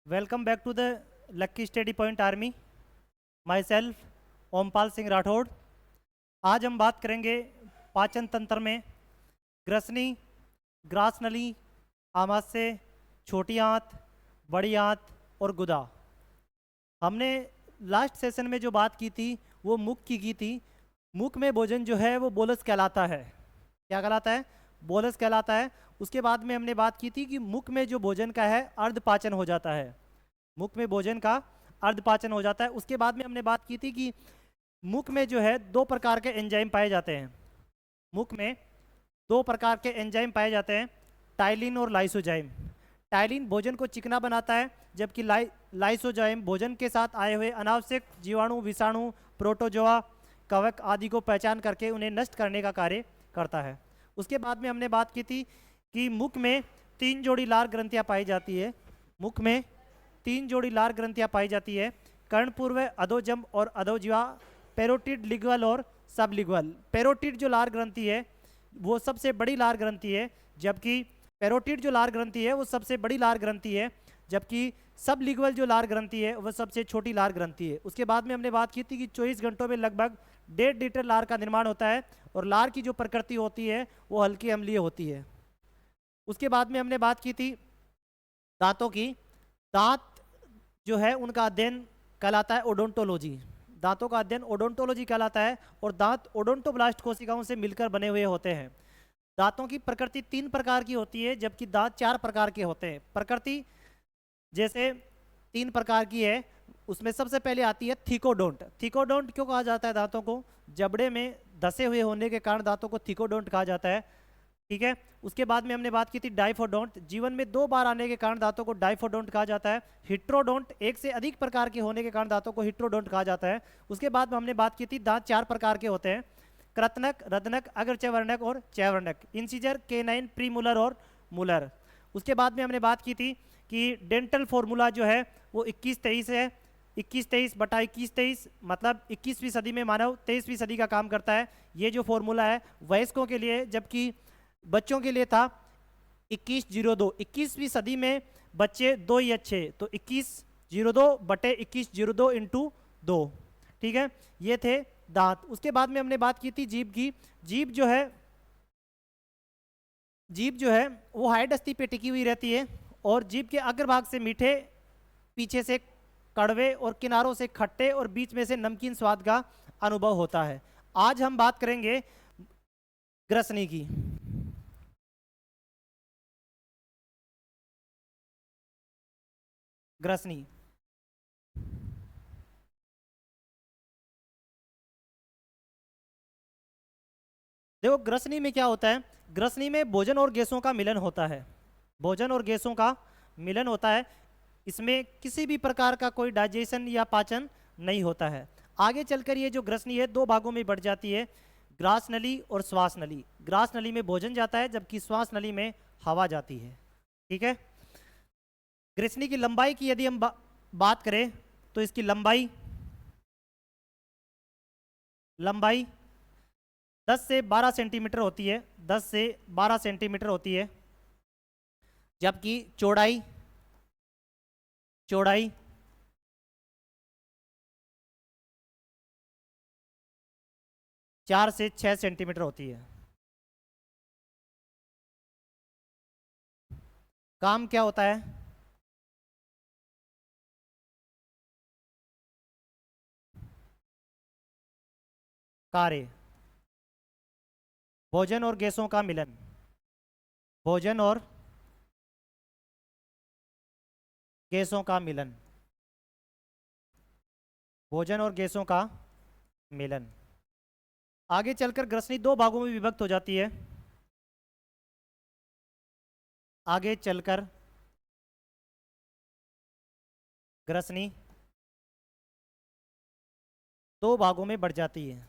Welcome back to the Lucky Steady Point Army. Myself, Ompal Singh Rathore. आज हम बात करेंगे पाचन तंत्र में ग्रसनी, ग्रास नली, आमाशय, छोटी आंत, बड़ी आंत और गुदा. हमने लास्ट सेशन में जो बात की थी वो मुख की थी. मुख में भोजन जो है वो बोलस कहलाता है. क्या कहलाता है? बोलस कहलाता है. उसके बाद में हमने बात की थी कि मुख में जो भोजन का है अर्धपाचन हो जाता है. मुख में भोजन का अर्धपाचन हो जाता है. उसके बाद में हमने बात की थी कि मुख में जो है दो प्रकार के एंजाइम पाए जाते हैं. मुख में दो प्रकार के एंजाइम पाए जाते हैं, टाइलिन और लाइसोजाइम. टाइलिन भोजन को चिकना बनाता है, जबकि लाइसोजाइम भोजन के साथ आए हुए अनावश्यक जीवाणु, विषाणु, प्रोटोजोआ, कवक आदि को पहचान करके उन्हें नष्ट करने का कार्य करता है. उसके बाद में हमने बात की थी कि मुख में 3 जोड़ी लार ग्रंथियां पाई जाती है. मुख में 3 जोड़ी लार ग्रंथियां पाई जाती है, कर्णपूर्व, अधोजम और अधोजिह्वा, पेरोटिड, लिग्वल और सबलिग्वल. पेरोटिड जो लार ग्रंथि है वो सबसे बड़ी लार ग्रंथि है, जबकि पेरोटिड जो लार ग्रंथि है वो सबसे बड़ी लार ग्रंथि है, जबकि सब लिग्वल जो लार ग्रंथि है वह सबसे छोटी लार ग्रंथि है. उसके बाद में हमने बात की थी कि 24 घंटों में लगभग 1.5 लीटर लार का निर्माण होता है और लार की जो प्रकृति होती है वो हल्की अम्लीय होती है. उसके बाद में हमने बात की थी दांतों की. दांत जो है उनका अध्ययन कहलाता है ओडोंटोलॉजी. दांतों का अध्ययन ओडोंटोलॉजी कहलाता है और दांत ओडोंटोब्लास्ट कोशिकाओं से मिलकर बने हुए होते हैं. दांतों की प्रकृति 3 प्रकार की होती है, जबकि दांत 4 प्रकार के होते हैं. प्रकृति जैसे 3 प्रकार की है, उसमें सबसे पहले आती है थिकोडोंट. थिकोडोंट क्यों कहा जाता है दांतों को? जबड़े में धसे हुए होने के कारण दांतों को थिकोडोंट कहा जाता है. ठीक है. उसके बाद में हमने बात की थी डाइफोडोंट. जीवन में 2 बार आने के कारण दांतों को डाइफोडोंट कहा जाता है. हिट्रोडोंट, एक से अधिक प्रकार के होने के कारण दांतों को हिट्रोडोंट कहा जाता है. उसके बाद में हमने बात की थी दांत 4 प्रकार के होते हैं, कृतनक, रदनक, अग्रचवर्णक और चैवर्णक. इंसिजर, केनाइन, प्रीमूलर और मूलर. उसके बाद में हमने बात की थी कि डेंटल फॉर्मूला जो है वो 21-23 है. 21-23/21-23 मतलब 21वीं सदी में मानव 23वीं सदी का काम करता है. ये जो फॉर्मूला है वयस्कों के लिए, जबकि बच्चों के लिए था 2102. 21वीं सदी में बच्चे 2 ही अच्छे, तो 2102/2102 इंटू 2. ठीक है. ये थे दांत. उसके बाद में हमने बात की थी जीभ की. जीभ जो है जीभ जो है वो हाइड अस्थि पे टिकी हुई रहती है और जीभ के अग्रभाग से मीठे, पीछे से कड़वे और किनारों से खट्टे और बीच में से नमकीन स्वाद का अनुभव होता है. आज हम बात करेंगे ग्रसनी की. ग्रसनी देखो, ग्रसनी में क्या होता है? ग्रसनी में भोजन और गैसों का मिलन होता है. भोजन और गैसों का मिलन होता है. इसमें किसी भी प्रकार का कोई डाइजेशन या पाचन नहीं होता है. आगे चलकर ये जो ग्रसनी है 2 भागों में बढ़ जाती है, ग्रास नली और श्वास नली. ग्रास नली में भोजन जाता है, जबकि श्वास नली में हवा जाती है. ठीक है. ग्रसनी की लंबाई की यदि हम बात करें तो इसकी लंबाई लंबाई 10 से 12 सेंटीमीटर होती है. 10 से 12 सेंटीमीटर होती है, जबकि चौड़ाई चौड़ाई 4 से 6 सेंटीमीटर होती है. काम क्या होता है? कार्य भोजन और गैसों का मिलन. भोजन और गैसों का मिलन. भोजन और गैसों का मिलन. आगे चलकर ग्रसनी 2 भागों में विभक्त हो जाती है. आगे चलकर ग्रसनी 2 भागों में बढ़ जाती है.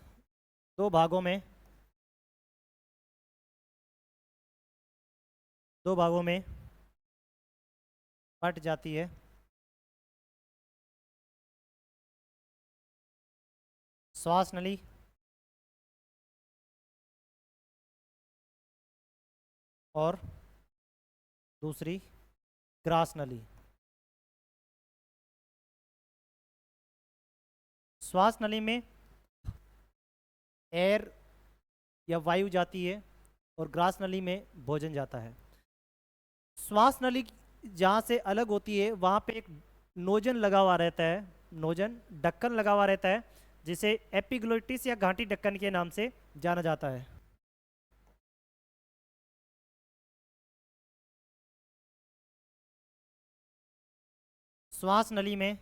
2 भागों में 2 भागों में बट जाती है. श्वास नली और दूसरी ग्रास नली. श्वास नली में एयर या वायु जाती है और ग्रास नली में भोजन जाता है। श्वास नली जहाँ से अलग होती है वहाँ पे एक नोजन लगा हुआ रहता है, नोजन ढक्कन लगा हुआ रहता है, जिसे एपिग्लोटिस या घाटी ढक्कन के नाम से जाना जाता है। श्वास नली में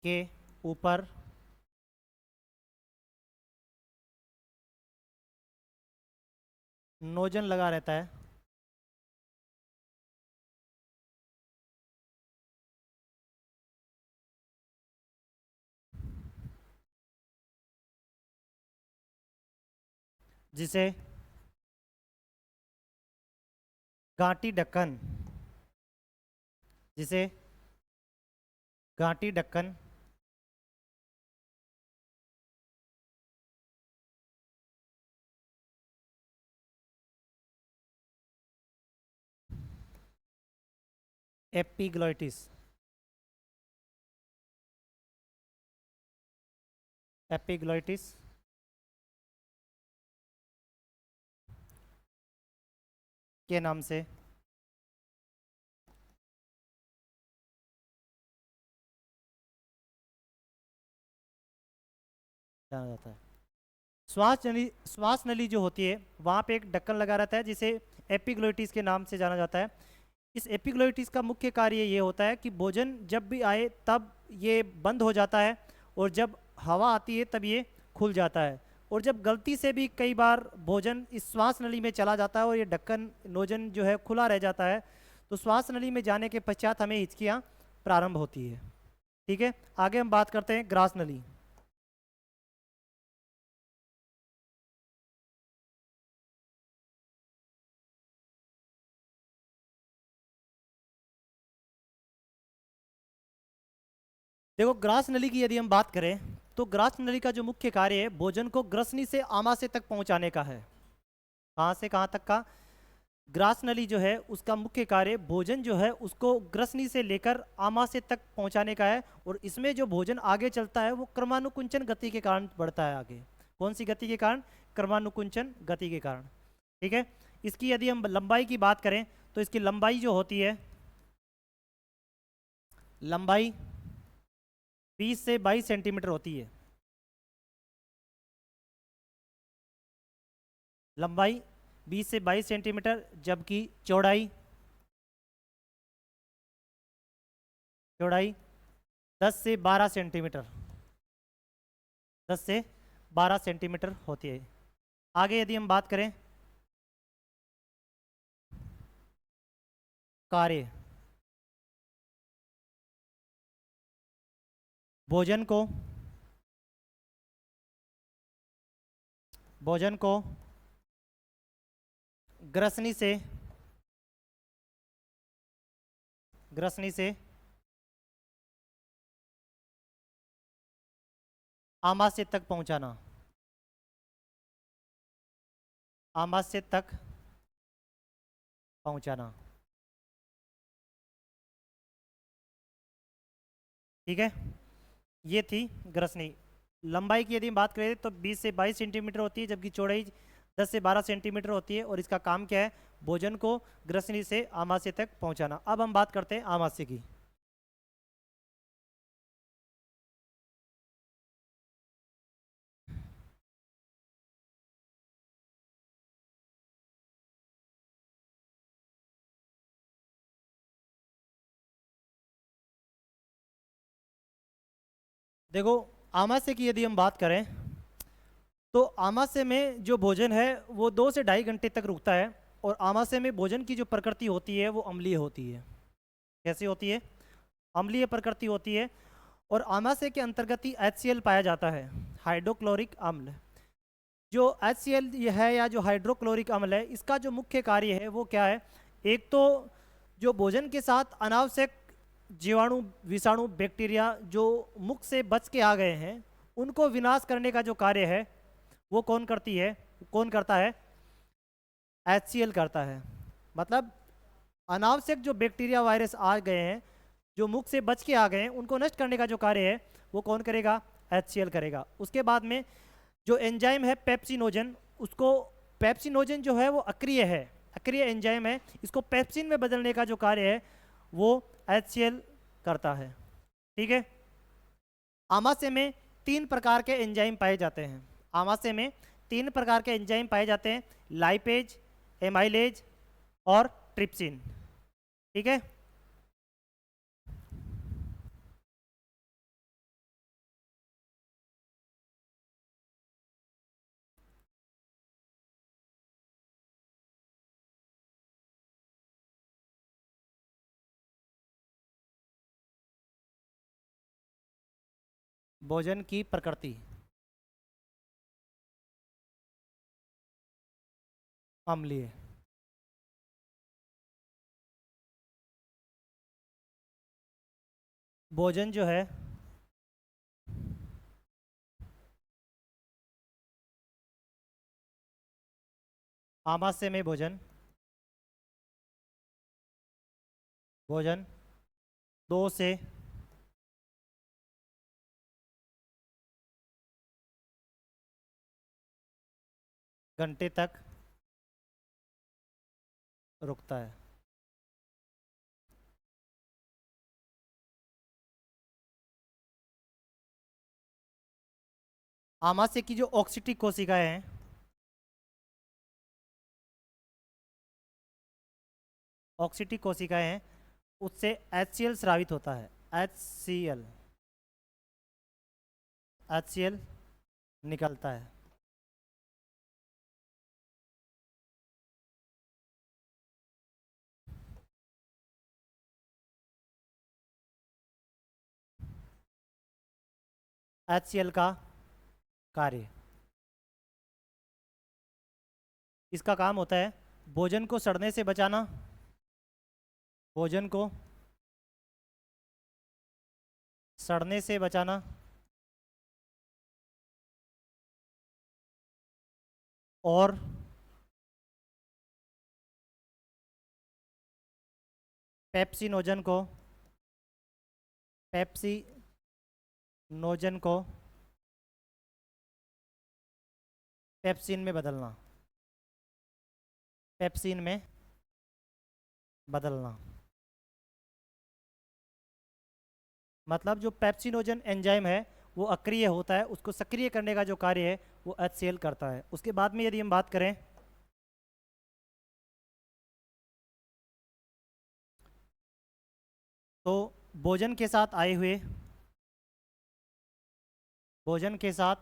के ऊपर नोजन लगा रहता है, जिसे घाटी ढक्कन, जिसे घाटी ढक्कन एपिग्लोटिस, एपिग्लोटिस के नाम से जाना जाता है। श्वास नली जो होती है वहाँ पे एक ढक्कन लगा रहता है, जिसे एपिग्लोटिस के नाम से जाना जाता है। इस एपिग्लोटिस का मुख्य कार्य ये होता है कि भोजन जब भी आए तब ये बंद हो जाता है, और जब हवा आती है तब ये खुल जाता है। और जब गलती से भी कई बार भोजन इस श्वास नली में चला जाता है और ये ढक्कन नोजन जो है खुला रह जाता है, तो श्वास नली में जाने के पश्चात हमें हिचकियाँ प्रारंभ होती है। ठीक है, आगे हम बात करते हैं ग्रास नली। देखो, ग्रास नली की यदि हम बात करें तो ग्रास नली का जो मुख्य कार्य है भोजन को ग्रसनी से आमाशय तक पहुंचाने का है। कहाँ से कहाँ तक का? ग्रास नली जो है उसका मुख्य कार्य भोजन जो है उसको ग्रसनी से लेकर आमाशय तक पहुंचाने का है, और इसमें जो भोजन आगे चलता है वो क्रमानुकुंचन गति के कारण बढ़ता है आगे। कौन सी गति के कारण? क्रमानुकुंचन गति के कारण। ठीक है, इसकी यदि हम लंबाई की बात करें तो इसकी लंबाई जो होती है, लंबाई 20 से 22 सेंटीमीटर होती है। लंबाई 20 से 22 सेंटीमीटर, जबकि चौड़ाई चौड़ाई 10 से 12 सेंटीमीटर, 10 से 12 सेंटीमीटर होती है। आगे यदि हम बात करें कार्य, भोजन को ग्रसनी से आमाशय तक पहुंचाना, आमाशय तक पहुंचाना। ठीक है, ये थी ग्रसनी। लंबाई की यदि हम बात करें तो 20 से 22 सेंटीमीटर होती है, जबकि चौड़ाई 10 से 12 सेंटीमीटर होती है, और इसका काम क्या है? भोजन को ग्रसनी से आमाशय तक पहुंचाना। अब हम बात करते हैं आमाशय की। देखो, आमाशय की यदि हम बात करें तो आमाशय में जो भोजन है वो 2 से 2.5 घंटे तक रुकता है, और आमाशय में भोजन की जो प्रकृति होती है वो अम्लीय होती है। कैसी होती है? अम्लीय प्रकृति होती है। और आमाशय के अंतर्गत ही HCl पाया जाता है, हाइड्रोक्लोरिक अम्ल। जो HCl ये है या जो हाइड्रोक्लोरिक अम्ल है, इसका जो मुख्य कार्य है वो क्या है? एक तो जो भोजन के साथ अनावश्यक जीवाणु, विषाणु, बैक्टीरिया जो मुख से बच के आ गए हैं, उनको विनाश करने का जो कार्य है वो कौन करता है? HCl करता है। मतलब अनावश्यक जो बैक्टीरिया वायरस आ गए हैं, जो मुख से बच के आ गए हैं, उनको नष्ट करने का जो कार्य है वो कौन करेगा? HCl करेगा। उसके बाद में जो एंजाइम है पेप्सिनोजन, उसको पेप्सिनोजन जो है वो अक्रिय है, अक्रिय एंजाइम है, इसको पेप्सिन में बदलने का जो कार्य है वो HCl करता है। ठीक है। आमाशय में 3 प्रकार के एंजाइम पाए जाते हैं। आमाशय में 3 प्रकार के एंजाइम पाए जाते हैं, लाइपेज, एमाइलेज और ट्रिप्सिन। ठीक है। भोजन की प्रकृति अम्लीय। भोजन जो है आमाशय में भोजन भोजन 2 से घंटे तक रुकता है। आमाशय की जो ऑक्सीटिक कोशिकाएं हैं, ऑक्सीटिक कोशिकाएं हैं, उससे HCl स्रावित होता है। HCl HCl निकलता है। HCl का कार्य, इसका काम होता है भोजन को सड़ने से बचाना, भोजन को सड़ने से बचाना और पेप्सिनोजन को पेप्सिनोजन को पेप्सिन में बदलना, पेप्सिन में बदलना। मतलब जो पेप्सिनोजन एंजाइम है वो अक्रिय होता है, उसको सक्रिय करने का जो कार्य है वो HCl करता है। उसके बाद में यदि हम बात करें तो भोजन के साथ आए हुए भोजन के साथ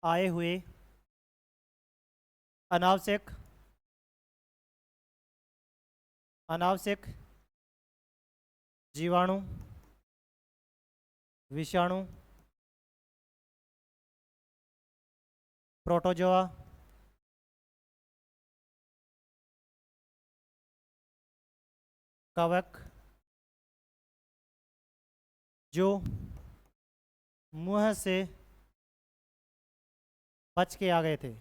आए हुए अनावश्यक अनावश्यक जीवाणु, विषाणु, प्रोटोजोआ, कवक, जो मुंह से बच के आ गए थे,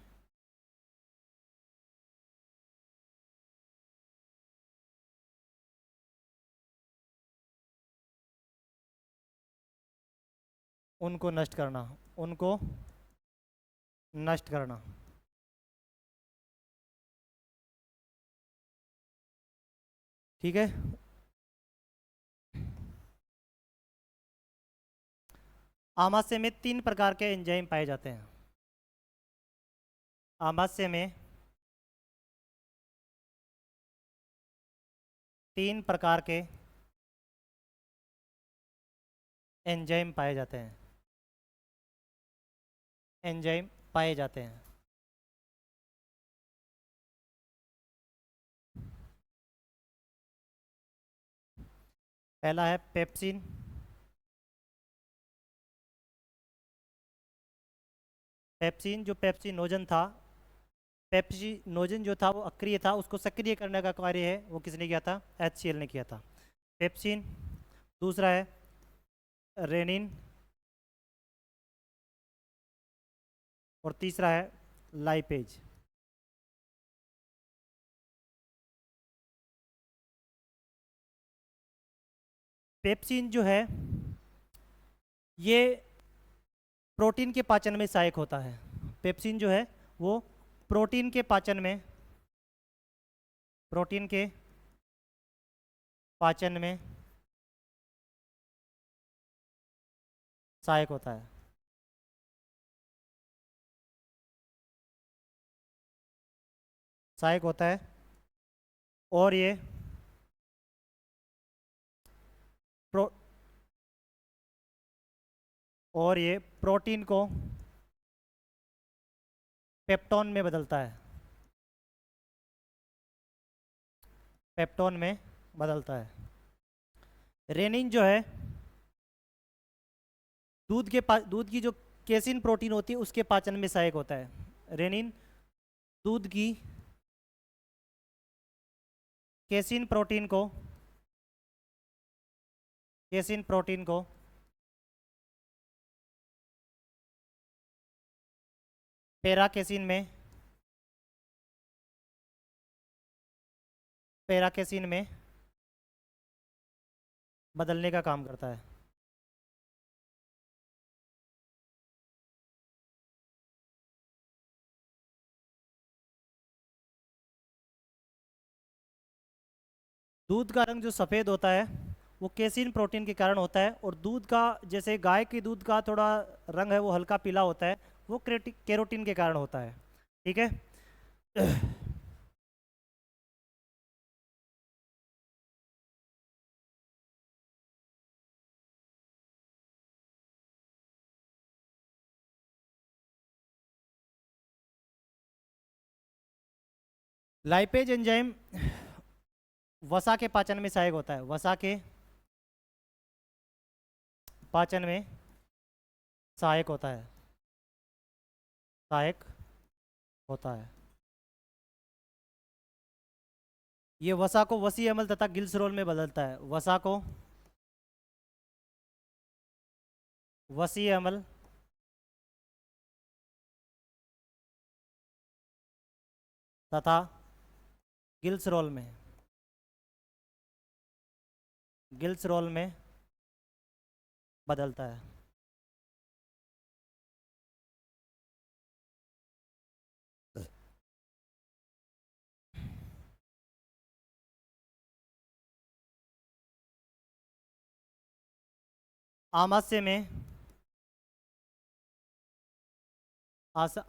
उनको नष्ट करना, उनको नष्ट करना। ठीक है। आमाशय में 3 प्रकार के एंजाइम पाए जाते हैं। आमाशय में 3 प्रकार के एंजाइम पाए जाते हैं, एंजाइम पाए जाते हैं। पहला है पेप्सिन, पेप्सिन जो पेप्सिनोजन था, पेप्सिनोजन जो था वो अक्रिय था, उसको सक्रिय करने का कार्य है वो किसने किया था? HCl ने किया था। पेप्सिन। दूसरा है रेनिन और तीसरा है लाइपेज। पेप्सिन जो है ये प्रोटीन के पाचन में सहायक होता है। पेप्सिन जो है वो प्रोटीन के पाचन में सहायक होता है। सहायक होता है और ये प्रो और ये प्रोटीन को पेप्टोन में बदलता है। पेप्टोन में बदलता है। रेनिन जो है दूध की जो केसिन प्रोटीन होती है उसके पाचन में सहायक होता है। रेनिन दूध की केसिन प्रोटीन को पैराकेसिन में बदलने का काम करता है। दूध का रंग जो सफ़ेद होता है वो केसिन प्रोटीन के कारण होता है, और दूध का जैसे गाय के दूध का थोड़ा रंग है वो हल्का पीला होता है, वो कैरोटीन के कारण होता है। ठीक है। लाइपेज एंजाइम वसा के पाचन में सहायक होता है। वसा के पाचन में सहायक होता है। सहायक होता है। ये वसा को वसी अम्ल तथा गिल्सरोल में बदलता है। वसा को वसी अम्ल तथा गिल्सरोल में बदलता है। आमाशय में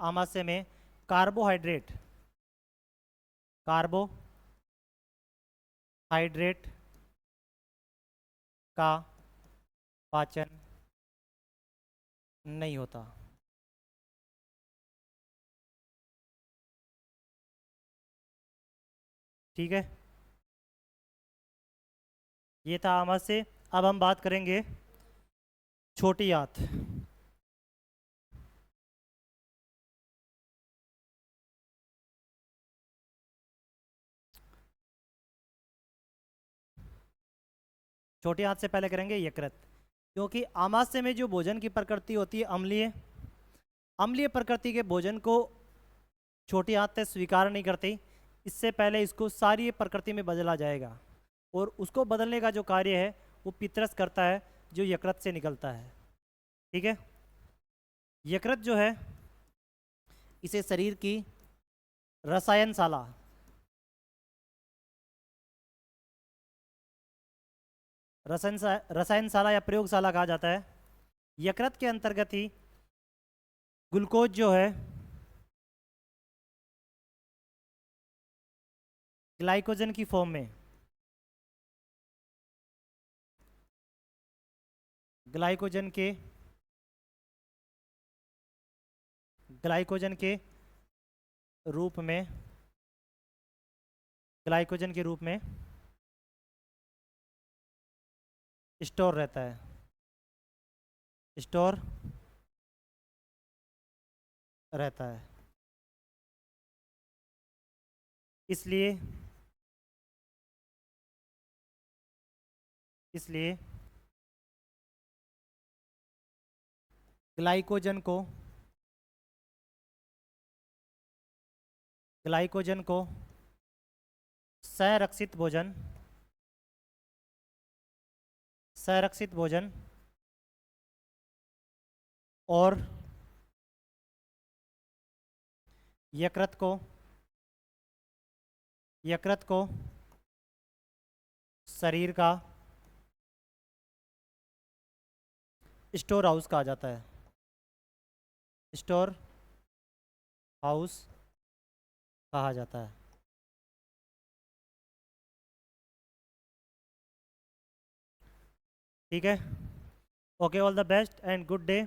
आमाशय में कार्बोहाइड्रेट का पाचन नहीं होता। ठीक है, ये था आमाशय। अब हम बात करेंगे छोटी आंत। छोटी आंत से पहले करेंगे यकृत, क्योंकि आमाशय में जो भोजन की प्रकृति होती है अम्लीय, अम्लीय प्रकृति के भोजन को छोटी आंत स्वीकार नहीं करती। इससे पहले इसको सारी प्रकृति में बदला जाएगा, और उसको बदलने का जो कार्य है वो पित्रस करता है, जो यकृत से निकलता है। ठीक है। यकृत जो है इसे शरीर की रसायनशाला रसायनशाला या प्रयोगशाला कहा जाता है। यकृत के अंतर्गत ही ग्लूकोज जो है ग्लाइकोजन की फॉर्म में ग्लाइकोजन के रूप में स्टोर रहता है। स्टोर रहता है। इसलिए ग्लाइकोजन को संरक्षित भोजन संरक्षित भोजन और यकृत को शरीर का स्टोर हाउस कहा जाता है। स्टोर हाउस कहा जाता है। ठीक है, okay, all the best and good day.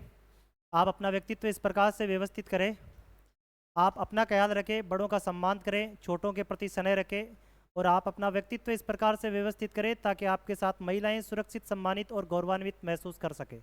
आप अपना व्यक्तित्व इस प्रकार से व्यवस्थित करें, आप अपना ख्याल रखें, बड़ों का सम्मान करें, छोटों के प्रति स्नेह रखें, और आप अपना व्यक्तित्व इस प्रकार से व्यवस्थित करें ताकि आपके साथ महिलाएं सुरक्षित, सम्मानित और गौरवान्वित महसूस कर सकें।